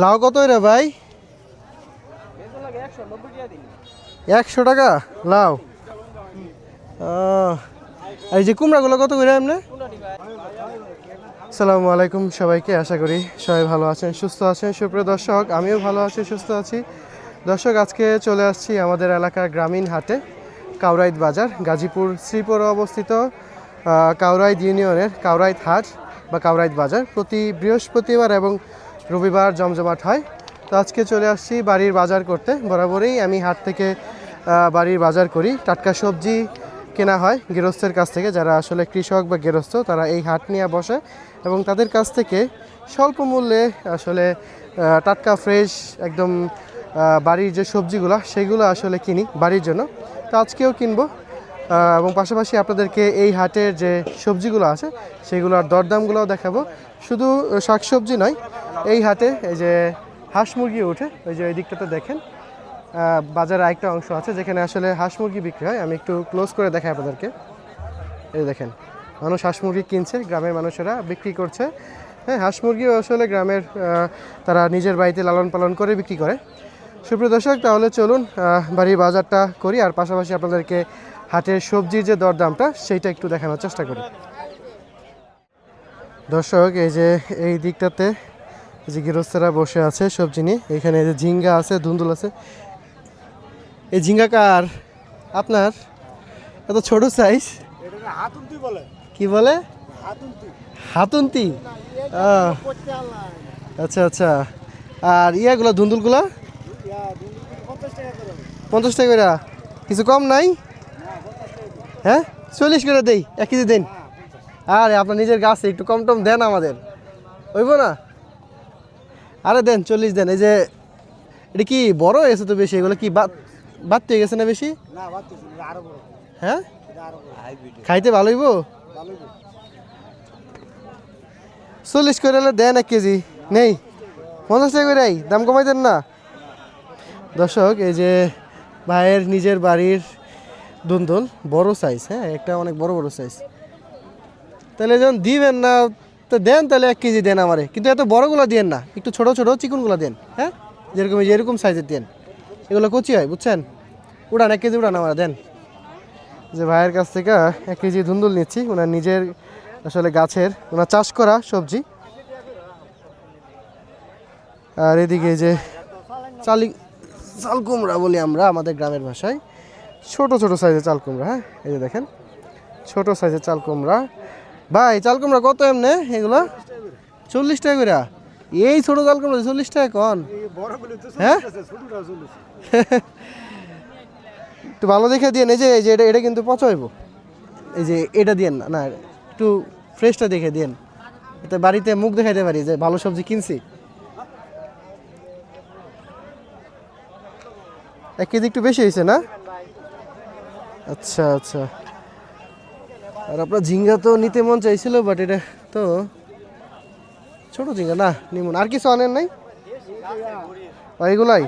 লাউ কত রে ভাই? 100 টাকা লাউ। এই যে কুমড়াগুলো কত করে এমনি? আসসালামু আলাইকুম সবাইকে, আশা করি সবাই ভালো আছেন, সুস্থ আছেন। সুপ্রিয় দর্শক, আমিও ভালো আছি, সুস্থ আছি। দর্শক, আজকে চলে আসছি আমাদের এলাকার গ্রামীণ হাটে, কাউরাইদ বাজার, গাজীপুর শ্রীপুরে অবস্থিত কাউরাইদ ইউনিয়নের কাউরাইদ হাট বা কাউরাইদ বাজার প্রতি বৃহস্পতিবার এবং রবিবার জমজমাট হয়। তো আজকে চলে আসছি বাড়ির বাজার করতে। বরাবরই আমি হাট থেকে বাড়ির বাজার করি। টাটকা সবজি কেনা হয় গৃহস্থের কাছ থেকে, যারা আসলে কৃষক বা গৃহস্থ, তারা এই হাট নিয়ে বসে এবং তাদের কাছ থেকে স্বল্প মূল্যে আসলে টাটকা ফ্রেশ একদম বাড়ির যে সবজিগুলো সেগুলো আসলে কিনি বাড়ির জন্য। তো আজকেও কিনবো এবং পাশাপাশি আপনাদেরকে এই হাটের যে সবজিগুলো আছে সেগুলোর দরদামগুলোও দেখাবো। শুধু শাকসবজি নয়, এই হাটে এই যে হাঁস মুরগি ওঠে, ওই যে ওই দিকটাতে দেখেন বাজারে আরেকটা অংশ আছে যেখানে আসলে হাঁস মুরগি বিক্রি হয়। আমি একটু ক্লোজ করে দেখাই আপনাদেরকে। এই দেখেন, মানুষ হাঁস মুরগি কিনছে, গ্রামের মানুষেরা বিক্রি করছে। হ্যাঁ, হাঁস মুরগিও আসলে গ্রামের তারা নিজের বাড়িতে লালন পালন করে বিক্রি করে। সুপ্রিয় দর্শক, তাহলে চলুন বাড়ির বাজারটা করি আর পাশাপাশি আপনাদেরকে হাটের সবজির যে দরদামটা সেইটা একটু দেখানোর চেষ্টা করি। দর্শক, এই যে এই দিকটাতে যে গৃহস্থরা বসে আছে সবজি নিয়ে, এখানে যে ঝিঙ্গা আছে, ধুন্দুল আছে। এই ঝিঙ্গা কার? আপনার? এত ছোট সাইজ। কি বলে? হাতুন্তি। আচ্ছা আচ্ছা। আর ইয়াগুলো ধুন্দুলগুলো 50 টাকা করে। কিছু কম নাই? হ্যাঁ, 40 করে দেই, 1 কেজি দেন। আরে আপনার নিজের গাছে একটু কম টম দেন, আমাদের হইব না? আরে দেন, 40 দেন। এই যে এটা কি বড় হয়েছে তো বেশি? এগুলো কি বাদ হয়ে গেছে না বেশি? হ্যাঁ, খাইতে ভালো হইব। 40 করে দেন 1 কেজি। নেই 50 টাকা করে, দাম কমাই দেন না। দর্শক, এই যে ভাইয়ের নিজের বাড়ির ধুন্দুল, বড় সাইজ। হ্যাঁ, একটা অনেক বড় বড় সাইজ। তাহলে যখন দিবেন না তো দেন, তাহলে 1 কেজি দেন আমারে, কিন্তু এত বড়গুলো দেন না, একটু ছোট ছোট চিকুনগুলো দেন। হ্যাঁ, যেরকম সাইজের দেন, এগুলো কচি হয়, বুঝছেন? উড়ান 1 কেজি উড়ান আমারে দেন। যে ভাইয়ের কাছ থেকে 1 কেজি ধুন্দুল নিচ্ছি, ওনার নিজের আসলে গাছের, ওনার চাষ করা সবজি। আর এদিকে যে চাল কুমড়া বলি আমরা আমাদের গ্রামের ভাষায়, ছোট ছোট সাইজের চাল কুমড়া। হ্যাঁ, এই যে দেখেন ছোট সাইজের চাল কুমড়া। ভাই, চাল কুমড়া কত এমনি এগুলো? 40 টাকা করে। এই ছোট চাল কুমড়া 40 টাকা কন? হ্যাঁ, একটু ভালো দেখে দিন। এই যে এটা কিন্তু পচা হইব। এই যে এটা দিয়েন না, একটু ফ্রেশটা দেখে দিন, এতে বাড়িতে মুখ দেখাইতে পারি যে ভালো সবজি কিনছি। 1 কেজি একটু বেশি হয়েছে না? আচ্ছা আচ্ছা। আর আপনার ঝিঙ্গা তো নিতে মন চাইছিল, বাট এটা তো ছোট ঝিঙ্গা না, নিমন। আর কিছু আনেন নাই? এইগুলাই।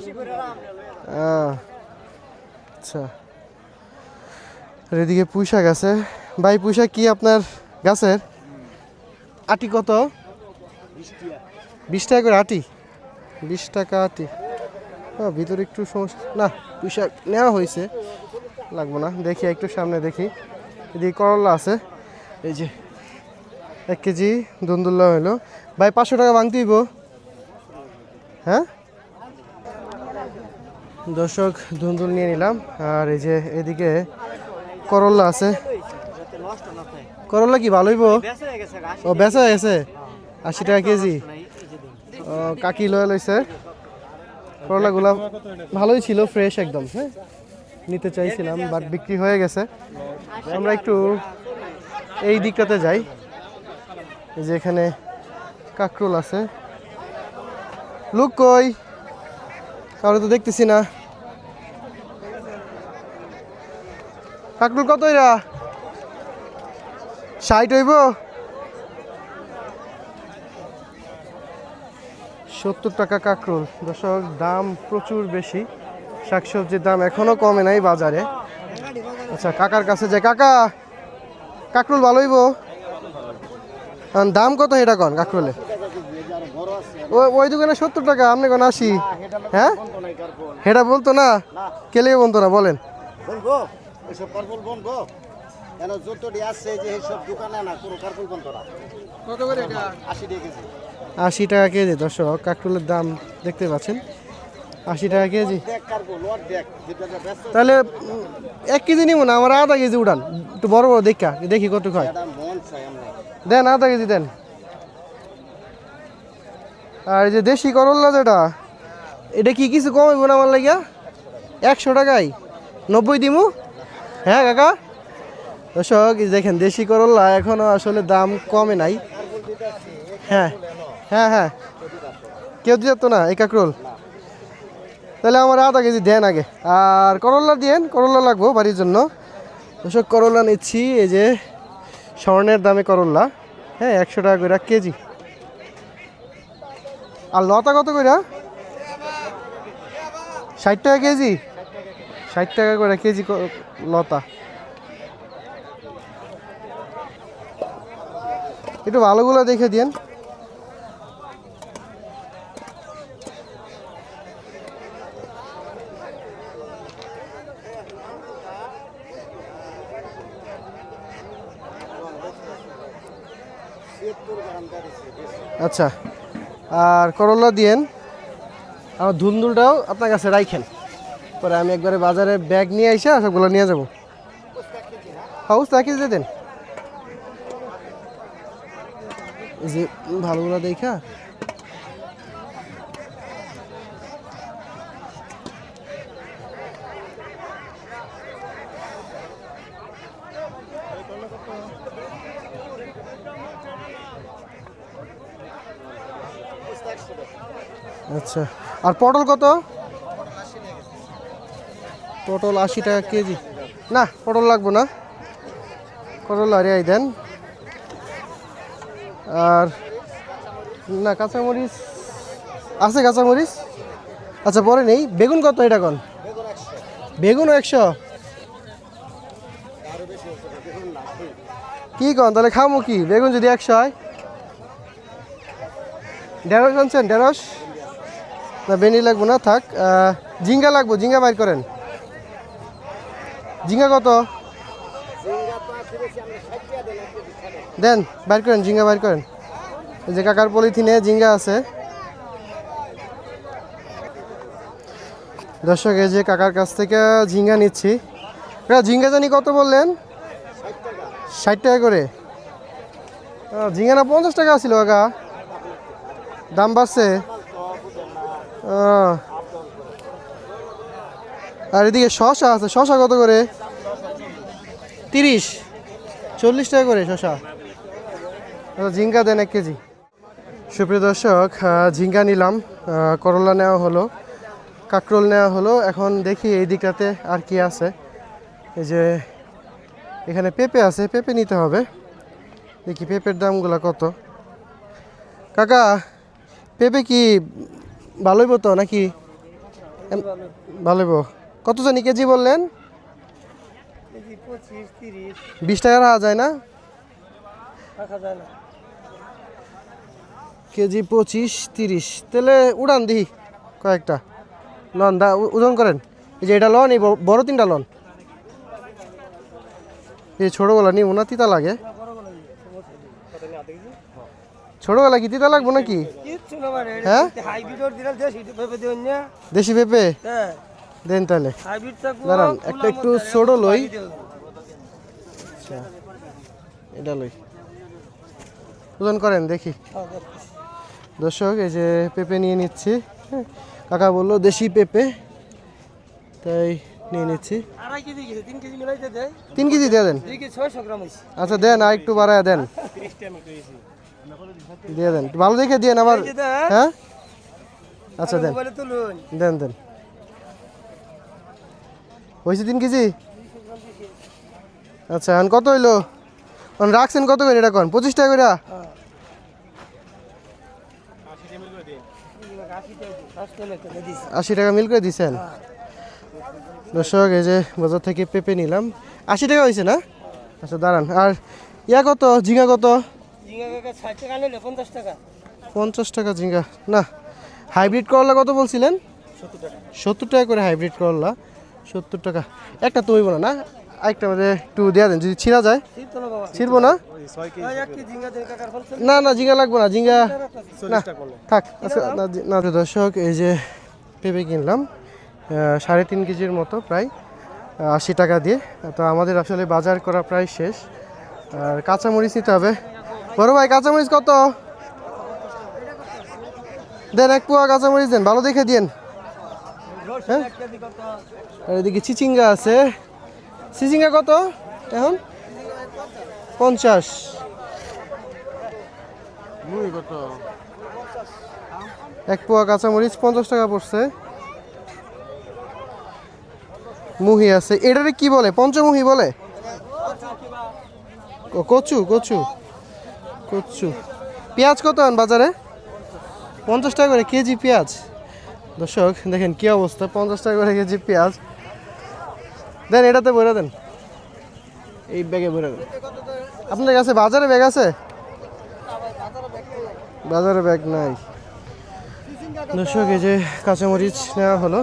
আচ্ছা। আর এদিকে পুঁই শাক আছে। ভাই, পুঁই শাক কি আপনার গাছের? আটি কত? 20 টাকা করে আটি। 20 টাকা আটি। ভিতরে একটু সমস্যা না, পুঁই শাক নেওয়া হয়েছে, লাগবো না। দেখি একটু সামনে দেখি। এদিকে করলা আছে। এই যে 1 কেজি ধুন্দুল্লা হইলো। ভাই, 500 টাকা ভাঙতে হইব। হ্যাঁ, দর্শক, ধুন্দুল নিয়ে নিলাম। আর এই যে এদিকে করলা আছে। করলা কি ভালো হইব? ও, বেচা হয়ে গেছে। 80 টাকা কেজি। ও, কাকি লয়ে লইছে। করলাগুলা ভালোই ছিল, ফ্রেশ একদম। হ্যাঁ, নিতে চাইছিলাম বাট বিক্রি হয়ে গেছে। আমরা একটু এই দিকটাতে যাই। এই যে এখানে কাকরোল আছে। লোক কই? কারো তো দেখতেছি না। কাকরুল কত এরা 60 হইব 70 টাকা কাকরুল। দর্শক দাম প্রচুর বেশি, শাকসবজির দাম এখনো কমে নাই বাজারে। আচ্ছা কাকার কাছে যাই। কাকা কাকরুল ভালো হইব? দাম কত এটা কন কাকরুলে? ওই দোকানে 70 টাকা, আপনি কোন 80? হ্যাঁ এটা বলতো না, কেলে বলতো না বলেন? কত করে এটা? 80 টাকা কেজি। দর্শক কাকরুলের দাম দেখতে পাচ্ছেন, 80 টাকা কেজি। তাহলে 1 কেজি নিব না, আমার আধা কেজি উড়ান, একটু বড় বড় দেখা দেখি কত খায়। দেন আধা কেজি দেন। আর এই যে দেশি করল্লা যেটা, এটা কি কিছু কমাইব না আমার লাগিয়া? 100 টাকায় 90 দিমু। হ্যাঁ কাকা। দর্শক দেখেন দেশি করল্লা এখনো আসলে দাম কমে নাই। হ্যাঁ হ্যাঁ হ্যাঁ, কেউ দিত না এই কাকরোল। তাহলে আমার আধা কেজি দেন আগে, আর করল্লা দিয়েন, করল্লা লাগবো বাড়ির জন্য। দর্শক করল্লা নিচ্ছি, এই যে স্বর্ণের দামে করল্লা। হ্যাঁ 100 টাকা করে কেজি। আর লতা কত করে? 60 টাকা কেজি। 60 টাকা করে কেজি লতা। একটু ভালোগুলো দেখে দিন। আচ্ছা আর করলা দিয়েন। আমার ধুন্দুলটাও আপনার কাছে রাইখেন, পরে আমি একবারে বাজারে ব্যাগ নিয়ে এসে সবগুলো নিয়ে যাবো। হাউস তাকে দিয়ে দেন, এই যে ভালোগুলো দেখা। আচ্ছা আর পটল কত? পটল 80 টাকা কেজি। না পটল লাগবো না, পটল আরে দেন। আর না কাঁচামরিচ আছে, কাঁচামরিচ আচ্ছা পরে নেই। বেগুন কত এটা কোন? বেগুন 100। কি কন তাহলে খামো কি বেগুন যদি 100 হয়? ঢেঁড়স আনছেন? ঢেঁড়স না বেনি লাগবো না, থাক। ঝিঙ্গা লাগবো, ঝিঙ্গা বাইর করেন। ঝিঙ্গা কত দেন? বাইর করেন ঝিঙ্গা, বাইর করেন। এই যে কাকার পলিথিনে ঝিঙ্গা আছে। দর্শক এই যে কাকার কাছ থেকে ঝিঙ্গা নিচ্ছি। ঝিঙ্গা জানি কত বললেন? 60 টাকা করে। ঝিঙ্গা না 50 টাকা ছিল কাকা, দাম বাড়ছে। আর এদিকে শশা আছে, শশা কত করে? 30 40 টাকা করে শশা। ঝিঙ্গা দেন 1 কেজি। সুপ্রিয় দর্শক ঝিঙ্গা নিলাম, করলা নেওয়া হলো, কাকরোল নেওয়া হলো। এখন দেখি এই দিকটাতে আর কি আছে। এই যে এখানে পেঁপে আছে, পেঁপে নিতে হবে। দেখি পেঁপের দামগুলো কত। কাকা পেঁপে কি ভালোইব তো নাকি? ভালোইব। কত জানি কেজি বললেন? 20 টাকা রাখা যায় না? কেজি 25 30। তাহলে উড়ান দিই কয়েকটা লন, ওজন করেন। এই যে এটা লন, এই বড় 3টা লন। এই ছোটবেলা নিব না, তিতা লাগে। ছোটবেলা কি তিতা লাগবো নাকি? হ্যাঁ দেশি পেঁপে দেন তাহলে। দাঁড়ান একটা একটু ছোট লই। আচ্ছা এটা লই, ওজন করেন দেখি। দর্শক এই যে পেঁপে নিয়ে নিচ্ছি। কাকা বললো দেশি পেঁপে, তাই নিয়ে নিচ্ছি। 3 কেজি দিয়ে দেন। আচ্ছা দেন, আর একটু বাড়ায় দেন, দিয়ে দেন ভালো দেখে দিয়ে আবার। হ্যাঁ আচ্ছা দেন দেন দেন। হয়েছে 3 কেজি। আচ্ছা এখন কত হইলো? এখন রাখছেন কত করে এটা কোন? 25 টাকা করে? 80 টাকা মিল করে দিছেন। দর্শক এই যে বাজার থেকে পেঁপে নিলাম, 80 টাকা হয়েছে না? আচ্ছা দাঁড়ান। আর ইয়া কত, ঝিঙ্গা কত? 50 টাকা ঝিঙ্গা না। হাইব্রিড করলা কত বলছিলেন? 70 টাকা করে হাইব্রিড করলা, 70 টাকা। একটা তো হইব না, না আরেকটা মধ্যে একটু দেওয়া দেন, যদি ছিঁড়া যায়। ছিঁড়বো না? না না ঝিঙ্গা লাগবো না, ঝিঙ্গা না থাক। আচ্ছা না দর্শক এই যে পেঁপে কিনলাম 3.5 কেজির মতো, প্রায় 80 টাকা দিয়ে। তো আমাদের আসলে বাজার করা প্রায় শেষ। আর কাঁচামরিচ নিতে হবে। বড় ভাই কাঁচামরিচ কত দেন? 1 পোয়া কাঁচামরিচ দেন, ভালো দেখে দিন। হ্যাঁ আর এদিকে চিচিঙ্গা আছে। চিচিঙ্গা কত এখন? 50। কত? 1 পোয়া কাঁচামরিচ 50 টাকা পড়ছে। মুহি আছে, এটারে কি বলে? পঞ্চমুহি বলে? কচু কচু কচু। পেঁয়াজ কত বাজারে? 50 টাকা করে কেজি পেঁয়াজ। দর্শক দেখেন কি অবস্থা, 50 টাকা করে কেজি পেঁয়াজ। দেন এটাতে ভরে দেন, এই ব্যাগে ভরে দেন। আপনার কাছে বাজারে ব্যাগ আছে? বাজারে ব্যাগ নাই। দর্শক এই যে কাঁচামরিচ নেওয়া হলো।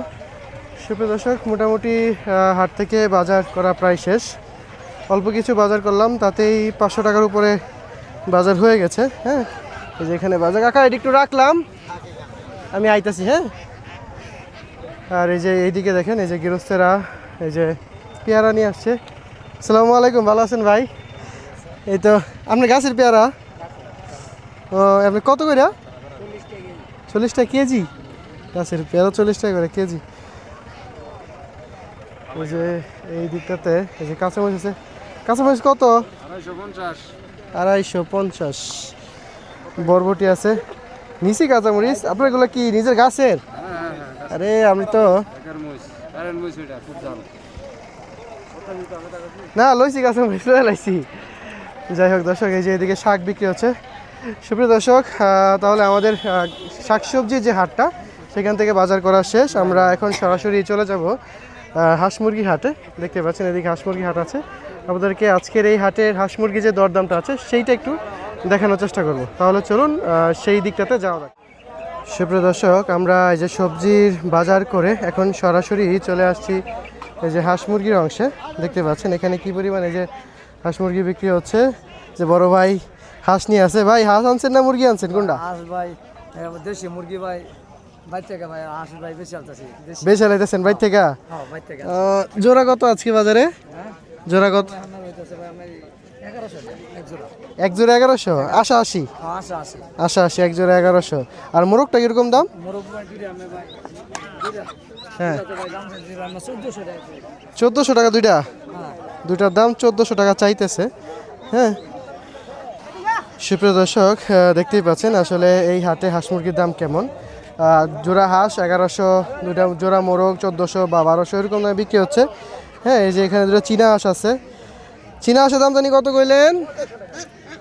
সুপ্রিয় দর্শক মোটামুটি হাট থেকে বাজার করা প্রায় শেষ। অল্প কিছু বাজার করলাম, তাতেই 500 টাকার উপরে বাজার হয়ে গেছে। হ্যাঁ এই যে এখানে বাজার। কাকা এটা একটু রাখলাম, আমি আইতাছি। হ্যাঁ আর এই যে এইদিকে দেখেন এই যে গৃহস্থেরা এই যে পেয়ারা নিয়ে আসছে। আসসালামু আলাইকুম, ভালো আছেন ভাই? এই তো আপনার গাছের পেয়ারা। ও আপনি কত করে? 40 টাকা কেজি গাছের পেয়ারা, 40 টাকা করে কেজি। ওই যে এই দিকটাতে এই যে কাঁচামরিচ আছে। কাঁচামরিচ কত? 250। বরবটি আছে, নিচি কাঁচামরিচ। আপনার এগুলো কি নিজের গাছের? আরে আমি তো না লইছি, কাঁচামরিচ লাইছি। যাই হোক দর্শক এই যে এদিকে শাক বিক্রি হচ্ছে। সুপ্রিয় দর্শক তাহলে আমাদের শাকসবজির যে হাটটা সেখান থেকে বাজার করা শেষ। আমরা এখন সরাসরি চলে যাব হাঁস মুরগি হাটে। দেখতে পাচ্ছেন এদিকে হাঁস মুরগি হাট আছে। আপনাদেরকে আজকের এই হাটের হাঁস মুরগি যে দরদামটা আছে সেইটা একটু দেখানোর চেষ্টা করব। তাহলে চলুন সেই দিকটাতে যাওয়া যাক। সুপ্রিয় দর্শক আমরা এই যে সবজির বাজার করে এখন সরাসরি চলে আসছি এই যে হাঁস মুরগির অংশে। দেখতে পাচ্ছেন এখানে কি পরিমাণ এই যে হাঁস মুরগি বিক্রি হচ্ছে। যে বড় ভাই হাঁস নিয়ে আছে। ভাই হাঁস আনছেন না মুরগি আনছেন কোনটা? হাঁস ভাই দেশি মুরগি ভাই বাইর থেকে ভাই হাঁস ভাই বেশি আনতেছি। বেশি লাইতেছেন বাইর থেকে? হ্যাঁ বাইর থেকে। জোড়া কত আজকে বাজারে? জোড়া কত? এক জোড়া 1100। আশা 80। আশা 80 এক জোড়া 1100। আর মোরগটা কিরকম দাম? হ্যাঁ 1400 টাকা দুইটা। দুইটার দাম 1400 টাকা চাইতেছে। হ্যাঁ সুপ্রিয় দর্শক দেখতেই পাচ্ছেন আসলে এই হাটে হাঁস মুরগির দাম কেমন। জোড়া হাঁস 1100, দুইটা জোড়া মোরগ 1400 বা 1200 এরকম দামে বিক্রি হচ্ছে। হ্যাঁ এই যে এখানে দুটো চীনা হাঁস আছে। চীনা হাঁসের দাম জানি কত কইলেন?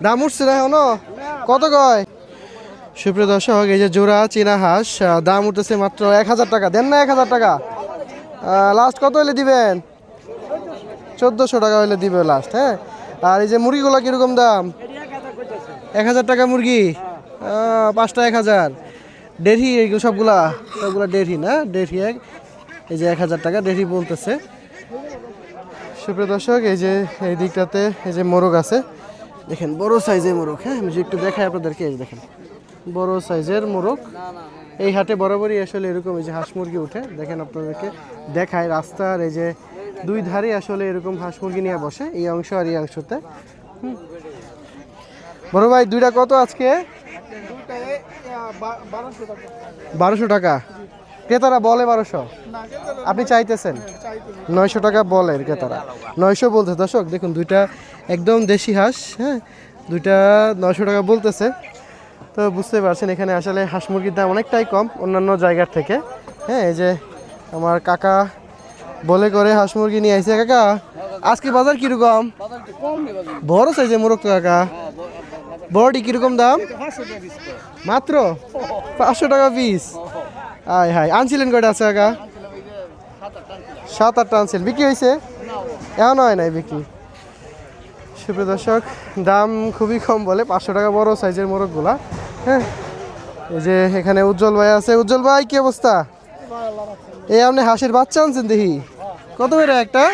দাম উঠছে না এখনো? কত কয়? সুপ্রিয় দর্শক এই যে জোড়া চীনা হাঁস দাম উঠতেছে মাত্র 1000 টাকা। দেন না 1000 টাকা? লাস্ট কত হলে দিবেন? 1400 টাকা হলে দিবে লাস্ট। হ্যাঁ আর এই যে মুরগিগুলো কীরকম দাম? 1000 টাকা মুরগি, 5টা 1000। ডেরি এইগুলো সবগুলা ডেরি না? ডেরি এই যে 1000 টাকা ডেরি বলতেছে। সুপ্রিয় দর্শক এই যে এই দিকটাতে এই যে মোরগ আছে দেখেন, বড় সাইজের মোরগ। হ্যাঁ আমি একটু দেখাই আপনাদেরকে, এই দেখেন বড় সাইজের মোরগ। এই হাটে বরাবরই আসলে এরকম এই যে হাঁস মুরগি উঠে। দেখেন আপনাদেরকে দেখায় রাস্তার এই যে দুই ধারে আসলে এরকম হাঁস মুরগি নিয়ে বসে, এই অংশ আর এই অংশতে। বড় ভাই দুইটা কত আজকে? 1200 টাকা। ক্রেতারা বলে 1200, আপনি চাইতেছেন 900 টাকা বলে ক্রেতারা। 900 বলতে দর্শক দেখুন দুইটা একদম দেশি হাঁস। হ্যাঁ দুইটা 900 টাকা বলতেছে। তো বুঝতে পারছেন এখানে আসলে হাঁস মুরগির দাম অনেকটাই কম অন্যান্য জায়গার থেকে। হ্যাঁ এই যে আমার কাকা বলে করে হাঁস মুরগি নিয়ে আইছে। কাকা আজকে বাজার কিরকম? বাজার একটু কম নেই বাজার। বড় সাইজে মোরগ তো কাকা, বড়টি কিরকম দাম? 500 টাকা পিস করে। মাত্র 500 টাকা পিস। আয় হায়, আনছিলেন কয়টা আছে কাকা? 7-8টা আনছিলেন, বিক্রি হয়েছে? এমন হয় নাই বিক্রি। সুপ্রিয় দর্শক, দাম খুবই কম বলে, 500 টাকা বড় সাইজের মোরগগুলা। হ্যাঁ, এই যে এখানে উজ্জ্বল ভাই আছে। উজ্জ্বল ভাই, কি অবস্থা? এই আপনি হাঁসের বাচ্চা আনছেন দেখি, কত করে একটা?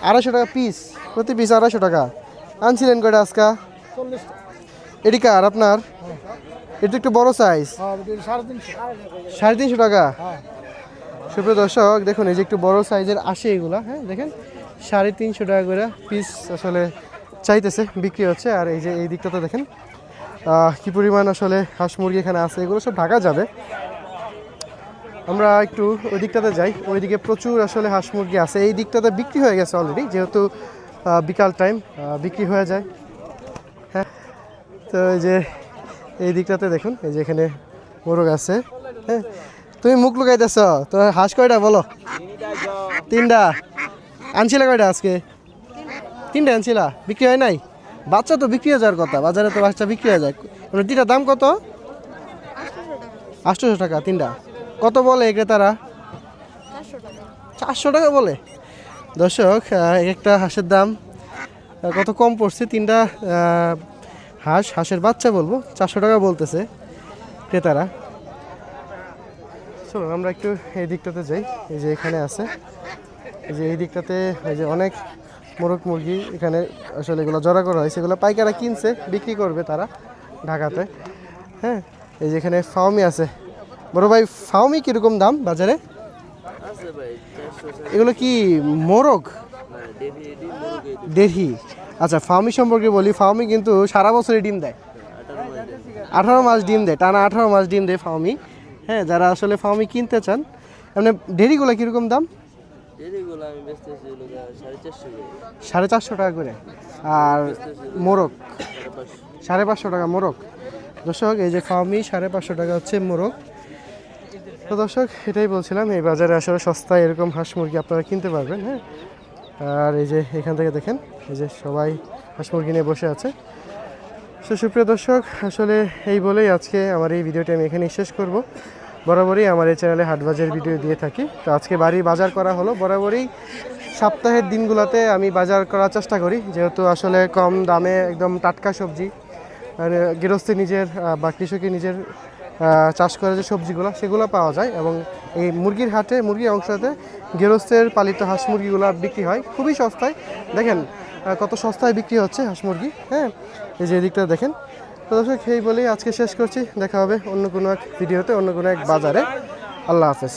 250 টাকা পিস, প্রতি পিস 250 টাকা। আনছিলেন কয়টা আজকা? 40 টাকা। এটি কার আপনার? এটা একটু বড় সাইজ, 350 টাকা। সুপ্রিয় দর্শক দেখুন, এই যে একটু বড় সাইজের আসে এগুলা। হ্যাঁ দেখেন, 350 টাকা করে পিস আসলে চাইতেছে, বিক্রি হচ্ছে। আর এই যে এই দিকটাতে দেখেন কি পরিমাণ আসলে হাঁস মুরগি এখানে আছে, এগুলো সব ঢাকা যাবে। আমরা একটু ওই দিকটাতে যাই, ওইদিকে প্রচুর আসলে হাঁস মুরগি আছে। এই দিকটাতে বিক্রি হয়ে গেছে অলরেডি, যেহেতু বিকাল টাইম বিক্রি হয়ে যায়। হ্যাঁ, তো এই যে এই দিকটাতে দেখুন, এই যে এখানে মোরগ আছে। হ্যাঁ, তুমি মুখ লুকাইতেছ, তোমার হাঁস কয়টা বলো? 3টা। আনছিলা কয়টা আজকে? 3টা আনছিলা, বিক্রি হয় নাই? বাচ্চা তো বিক্রি হয়ে যাওয়ার কথা, বাজারে তো বাচ্চা বিক্রি হয়ে যায়। মানে 3টার দাম কত? 800 টাকা 3টা। কত বলে ক্রেতারা? 400 টাকা বলে। দর্শক, এক একটা হাঁসের দাম কত কম পড়ছে। 3টা হাঁসের বাচ্চা বলবো 400 টাকা বলতেছে ক্রেতারা। চলো আমরা একটু এই দিকটাতে যাই। এই যে এখানে আছে, এই যে এই দিকটাতে এই যে অনেক মোরগ মুরগি এখানে আসলে এগুলো জড়া করা হয়েছে, এগুলো পাইকারা কিনছে, বিক্রি করবে তারা ঢাকাতে। হ্যাঁ, এই যে এখানে ফাউমি আছে। বড় ভাই, ফাউমি কীরকম দাম বাজারে? এগুলো কি মোরগ? দেহি। আচ্ছা, ফাউমি সম্পর্কে বলি, ফাউমি কিন্তু সারা বছরই ডিম দেয়, 18 মাস ডিম দেয়, টানা 18 মাস ডিম দেয় ফাউমি। হ্যাঁ, যারা আসলে ফাউমি কিনতে চান, মানে ডেরিগুলো কীরকম দাম? 450 টাকা করে। আর মোরগ 550 টাকা মোরগ। দর্শক, এই যে ফাউমি 550 টাকা হচ্ছে মোরগ। তো দর্শক, এটাই বলছিলাম, এই বাজারে আসলে সস্তায় এরকম হাঁস মুরগি আপনারা কিনতে পারবেন। হ্যাঁ, আর এই যে এখান থেকে দেখেন, এই যে সবাই হাঁস মুরগি নিয়ে বসে আছে। সুপ্রিয় দর্শক, আসলে এই বলেই আজকে আমার এই ভিডিওটি আমি এখানেই শেষ করব। বরাবরই আমার এই চ্যানেলে হাট বাজার ভিডিও দিয়ে থাকি। তো আজকে বাড়ি বাজার করা হলো। বরাবরই সপ্তাহের দিনগুলোতে আমি বাজার করার চেষ্টা করি, যেহেতু আসলে কম দামে একদম টাটকা সবজি, মানে গৃহস্থী নিজের বা কৃষকের নিজের চাষ করে যে সবজিগুলো, সেগুলো পাওয়া যায়। এবং এই মুরগির হাটে, মুরগির অংশতে গৃহস্থের পালিত হাঁস মুরগিগুলো বিক্রি হয় খুবই সস্তায়। দেখেন কত সস্তায় বিক্রি হচ্ছে হাঁস মুরগি। হ্যাঁ, এই যে এদিকটা দেখেন। তো দর্শক, এই বলেই আজকে শেষ করছি। দেখা হবে অন্য কোনো এক ভিডিওতে, অন্য কোনো এক বাজারে। আল্লাহ হাফেজ।